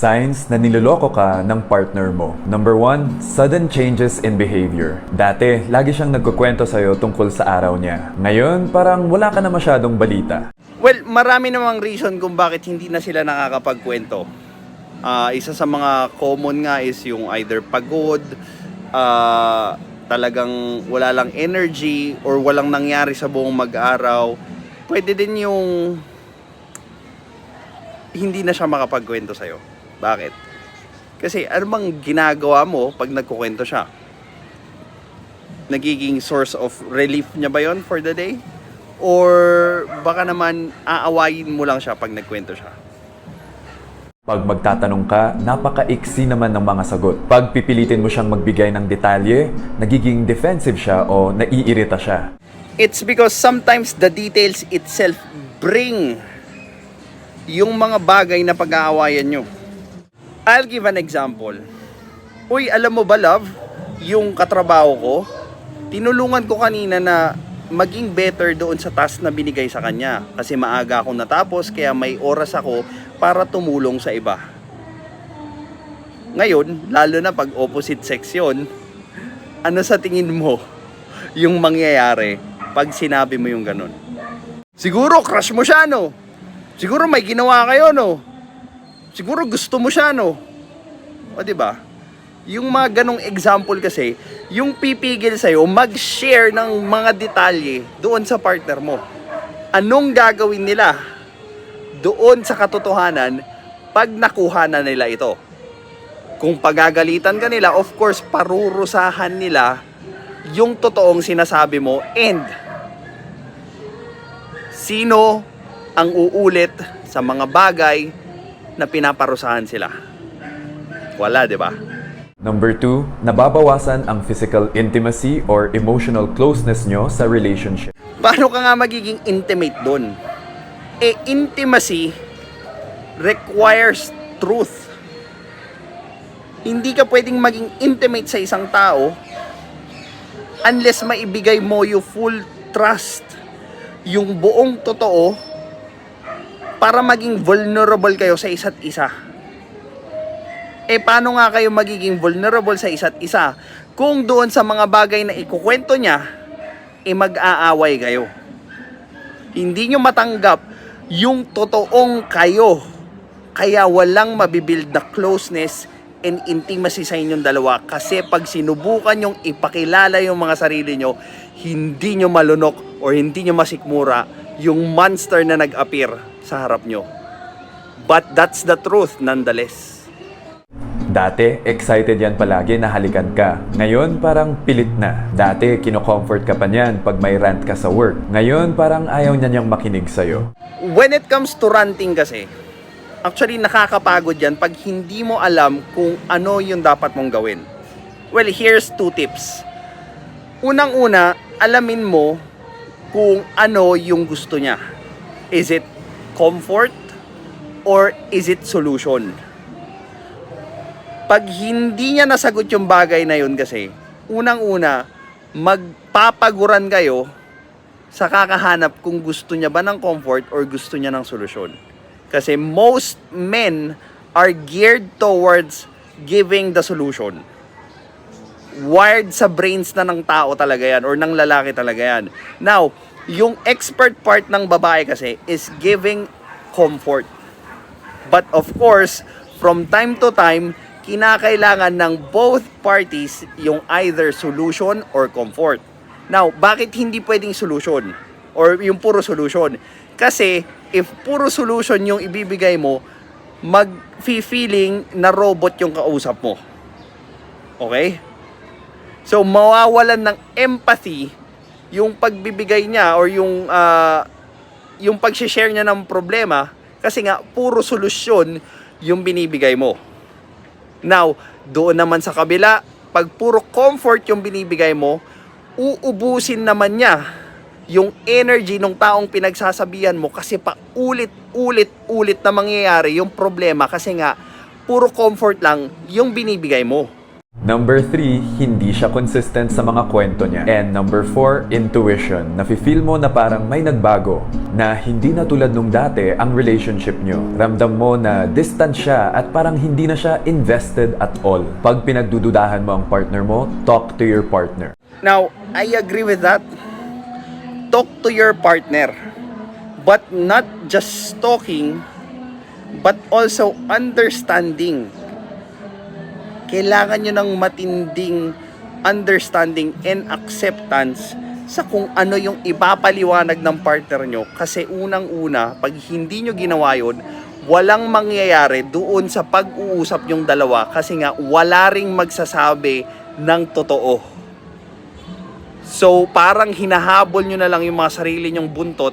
Signs na niloloko ka ng partner mo. Number 1, sudden changes in behavior. Dati, lagi siyang nagkukwento sa'yo tungkol sa araw niya. Ngayon, parang wala ka na masyadong balita. Well, marami namang reason kung bakit hindi na sila nakakapagkwento. Isa sa mga common nga is yung either pagod, talagang wala lang energy, or walang nangyari sa buong mag-araw. Pwede din yung hindi na siya makapagkwento sa'yo. Bakit? Kasi ano bang ginagawa mo pag nagkukwento siya? Nagiging source of relief niya ba yon for the day? Or baka naman aawayin mo lang siya pag nagkwento siya? Pag magtatanong ka, napaka-iksi naman ng mga sagot. Pag pipilitin mo siyang magbigay ng detalye, nagiging defensive siya o naiirita siya. It's because sometimes the details itself bring yung mga bagay na pag-aawayan nyo. I'll give an example. Uy, alam mo ba, love, yung katrabaho ko, tinulungan ko kanina na maging better doon sa task na binigay sa kanya. Kasi maaga akong natapos, kaya may oras ako para tumulong sa iba. Ngayon, lalo na pag opposite sex yun, ano sa tingin mo yung mangyayari pag sinabi mo yung ganun? Siguro crush mo siya, no? Siguro may ginawa kayo, no? Siguro gusto mo siya, no? O, diba? Yung mga ganong example kasi, yung pipigil sa'yo mag-share ng mga detalye doon sa partner mo. Anong gagawin nila doon sa katotohanan pag nakuha na nila ito? Kung pagagalitan ka nila, of course, parurusahan nila yung totoong sinasabi mo, and sino ang uulit sa mga bagay na pinaparusahan sila? Wala, di ba? Number 2, nababawasan ang physical intimacy or emotional closeness nyo sa relationship. Paano ka nga magiging intimate doon? Intimacy requires truth. Hindi ka pwedeng maging intimate sa isang tao unless maibigay mo yung full trust, yung buong totoo, para maging vulnerable kayo sa isa't isa. Paano nga kayo magiging vulnerable sa isa't isa kung doon sa mga bagay na ikukwento niya, mag-aaway kayo? Hindi nyo matanggap yung totoong kayo, kaya walang mabibuild na closeness and intimacy sa inyong dalawa. Kasi pag sinubukan nyong ipakilala yung mga sarili nyo, hindi nyo malunok or hindi nyo masikmura yung monster na nag-appear sa harap nyo. But that's the truth nonetheless. Dati, excited yan palagi na halikan ka. Ngayon, parang pilit na. Dati, kinocomfort ka pa niyan pag may rant ka sa work. Ngayon, parang ayaw niya niyang makinig sa'yo. When it comes to ranting kasi, actually nakakapagod yan pag hindi mo alam kung ano yung dapat mong gawin. Well, here's 2 tips. Unang-una, alamin mo kung ano yung gusto niya. Is it comfort or is it solution? Pag hindi niya nasagot yung bagay na yun kasi, unang-una, magpapaguran kayo sa kakahanap kung gusto niya ba ng comfort or gusto niya ng solusyon. Kasi most men are geared towards giving the solution. Wired sa brains na ng tao talaga yan or ng lalaki talaga yan. Now, yung expert part ng babae kasi is giving comfort. But of course, from time to time, kinakailangan ng both parties yung either solution or comfort. Now, bakit hindi pwedeng solution? Or yung puro solution? Kasi, if puro solution yung ibibigay mo, mag-feeling na robot yung kausap mo. Okay? So, mawawalan ng empathy yung pagbibigay niya or yung pag-share niya ng problema kasi nga, puro solusyon yung binibigay mo. Now, doon naman sa kabila, pag puro comfort yung binibigay mo, uubusin naman niya yung energy ng taong pinagsasabihan mo kasi pa ulit na mangyayari yung problema kasi nga puro comfort lang yung binibigay mo. Number 3, hindi siya consistent sa mga kwento niya. And number 4, intuition. Nafe-feel mo na parang may nagbago, na hindi na tulad nung dati ang relationship nyo. Ramdam mo na distant siya at parang hindi na siya invested at all. Pag pinagdududahan mo ang partner mo, talk to your partner. Now, I agree with that. Talk to your partner. But not just talking, but also understanding. Kailangan nyo ng matinding understanding and acceptance sa kung ano yung ipapaliwanag ng partner nyo. Kasi unang-una, pag hindi nyo ginawa yun, walang mangyayari doon sa pag-uusap yung dalawa kasi nga wala ring magsasabi ng totoo. So parang hinahabol nyo na lang yung mga sarili nyong buntot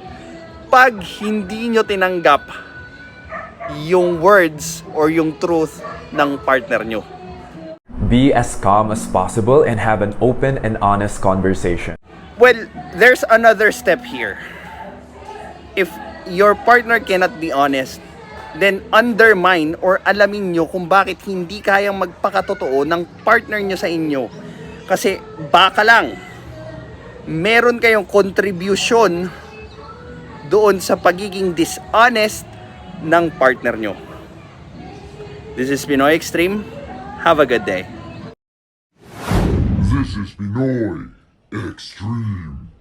pag hindi nyo tinanggap yung words or yung truth ng partner nyo. Be as calm as possible and have an open and honest conversation. Well, there's another step here. If your partner cannot be honest, then undermine or alamin nyo kung bakit hindi kayang magpakatotoo ng partner nyo sa inyo. Kasi baka lang, meron kayong contribution doon sa pagiging dishonest ng partner nyo. This is Pinoy Extreme. Have a good day. This is Pinoy Extreme.